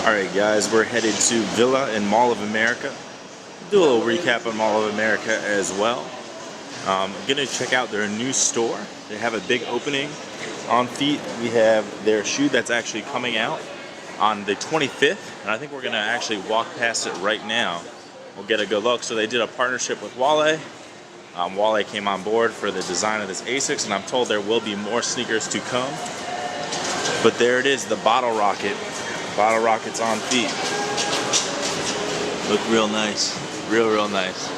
Alright guys, we're headed to Villa and Mall of America. Do a little recap on Mall of America as well. I'm going to check out their new store. They have a big opening. On feet, we have their shoe that's actually coming out on the 25th. And I think we're going to actually walk past it right now. We'll get a good look. So they did a partnership with Wale. Wale came on board for the design of this Asics, and I'm told there will be more sneakers to come. But there it is, the Bottle Rocket. Bottle Rockets on feet. Look real nice. Real nice.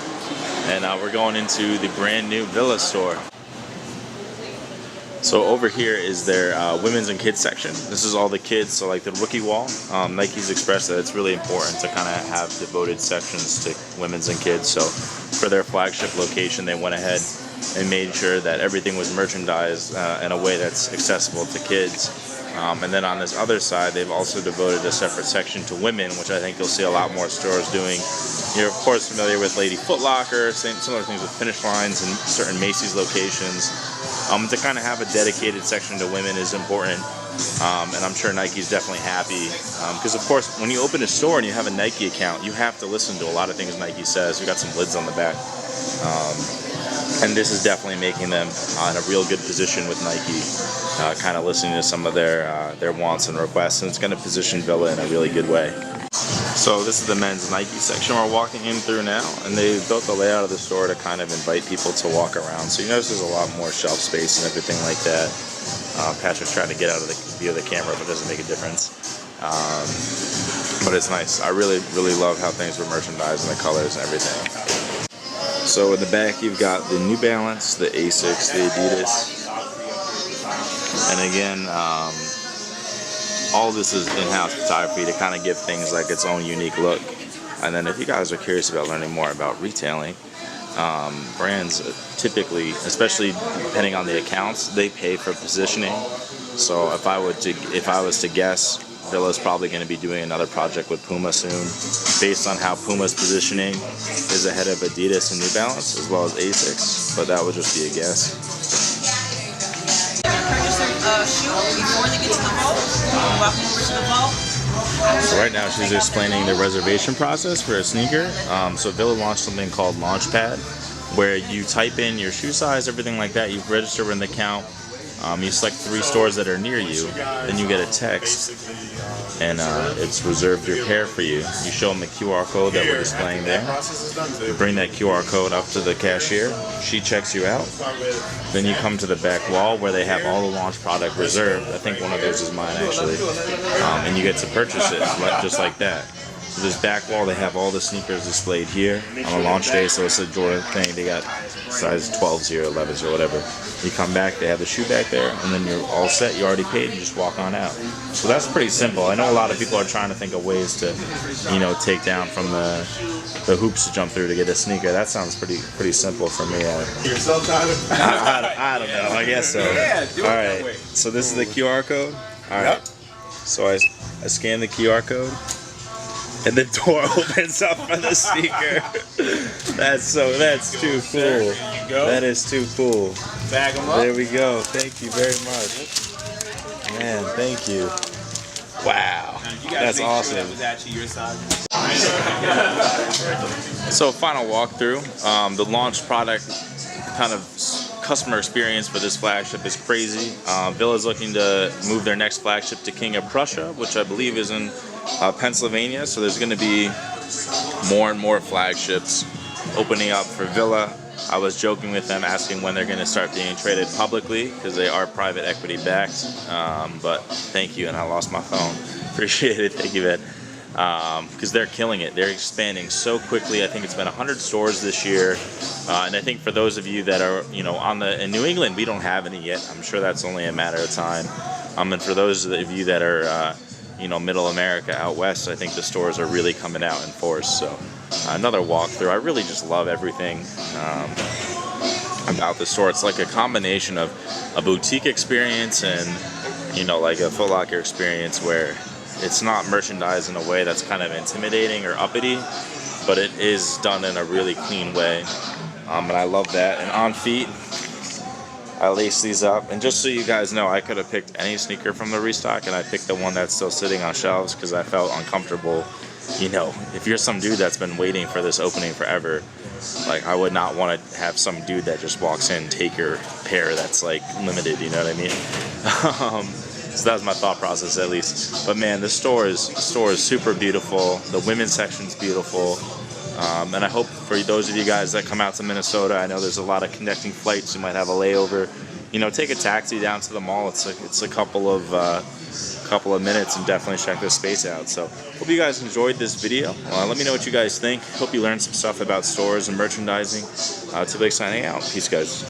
And we're going into the brand new Villa store. So over here is their women's and kids section. This is all the kids, so like the rookie wall. Nike's expressed that it's really important to kind of have devoted sections to women's and kids. So for their flagship location, they went ahead and made sure that everything was merchandised in a way that's accessible to kids. And then on this other side, they've also devoted a separate section to women, which I think you'll see a lot more stores doing. You're of course familiar with Lady Foot Locker, similar things with Finish Lines and certain Macy's locations. To kind of have a dedicated section to women is important, and I'm sure Nike's definitely happy. Because of course, when you open a store and you have a Nike account, you have to listen to a lot of things Nike says. We got some lids on the back. And this is definitely making them in a real good position with Nike, kind of listening to some of their wants and requests, and it's going to position Villa in a really good way. So this is the men's Nike section we're walking in through now, and they built the layout of the store to kind of invite people to walk around. So you notice there's a lot more shelf space and everything like that. Patrick's trying to get out of the view of the camera, but it doesn't make a difference. But it's nice. I really love how things were merchandised and the colors and everything. So in the back you've got the New Balance, the Asics, the Adidas, and again, all this is in-house photography to kind of give things like its own unique look. And then if you guys are curious about learning more about retailing, brands typically, especially depending on the accounts, they pay for positioning. So if I was to guess, Villa's probably going to be doing another project with Puma soon, based on how Puma's positioning is ahead of Adidas and New Balance, as well as Asics, but that would just be a guess. Shoe before they get to the vault. Welcome over to the vault. So right now she's explaining the reservation process for a sneaker. So Villa launched something called Launchpad, where you type in your shoe size, everything like that. You register in the account. You select 3 stores that are near you, then you get a text, and it's reserved your pair for you. You show them the QR code that we're displaying there. You bring that QR code up to the cashier. She checks you out. Then you come to the back wall where they have all the launch product reserved. I think one of those is mine actually. And you get to purchase it just like that. So this back wall, they have all the sneakers displayed here on a launch day, so it's a Jordan thing. They got size 12s here, 11s or whatever. You come back, they have the shoe back there, and then you're all set. You already paid, you just walk on out. So that's pretty simple. I know a lot of people are trying to think of ways to, take down from the hoops to jump through to get a sneaker. That sounds pretty simple for me. Yourself, Tyler? I don't know. I guess so. All right. So this is the QR code. All right. So I scan the QR code. And the door opens up for the sneaker. That's too cool. That is too cool. Bag them up. There we go. Thank you very much. Man, thank you. Wow. That's awesome. That was actually your size. So final walkthrough. The launch product kind of customer experience for this flagship is crazy. Villa's looking to move their next flagship to King of Prussia, which I believe is in Pennsylvania. So there's going to be more and more flagships opening up for Villa. I was joking with them, asking when they're going to start being traded publicly, because they are private equity backed. But thank you, and I lost my phone. Appreciate it. Thank you, man. Because they're killing it. They're expanding so quickly. I think it's been 100 stores this year. And I think for those of you that are, in New England, we don't have any yet. I'm sure that's only a matter of time. And for those of you that are, Middle America out west, I think the stores are really coming out in force. So another walkthrough. I really just love everything about the store. It's like a combination of a boutique experience and, like a Foot Locker experience where it's not merchandised in a way that's kind of intimidating or uppity, but it is done in a really clean way. And I love that. And on feet, I laced these up, and just so you guys know, I could have picked any sneaker from the restock, and I picked the one that's still sitting on shelves because I felt uncomfortable. You know, if you're some dude that's been waiting for this opening forever, like I would not want to have some dude that just walks in take your pair that's like limited. You know what I mean? So that was my thought process at least. But man, the store is super beautiful. The women's section's beautiful. And I hope for those of you guys that come out to Minnesota, I know there's a lot of connecting flights. You might have a layover. You know, take a taxi down to the mall. It's a couple of minutes, and definitely check this space out. So hope you guys enjoyed this video. Let me know what you guys think. Hope you learned some stuff about stores and merchandising. Till next signing out. Peace, guys.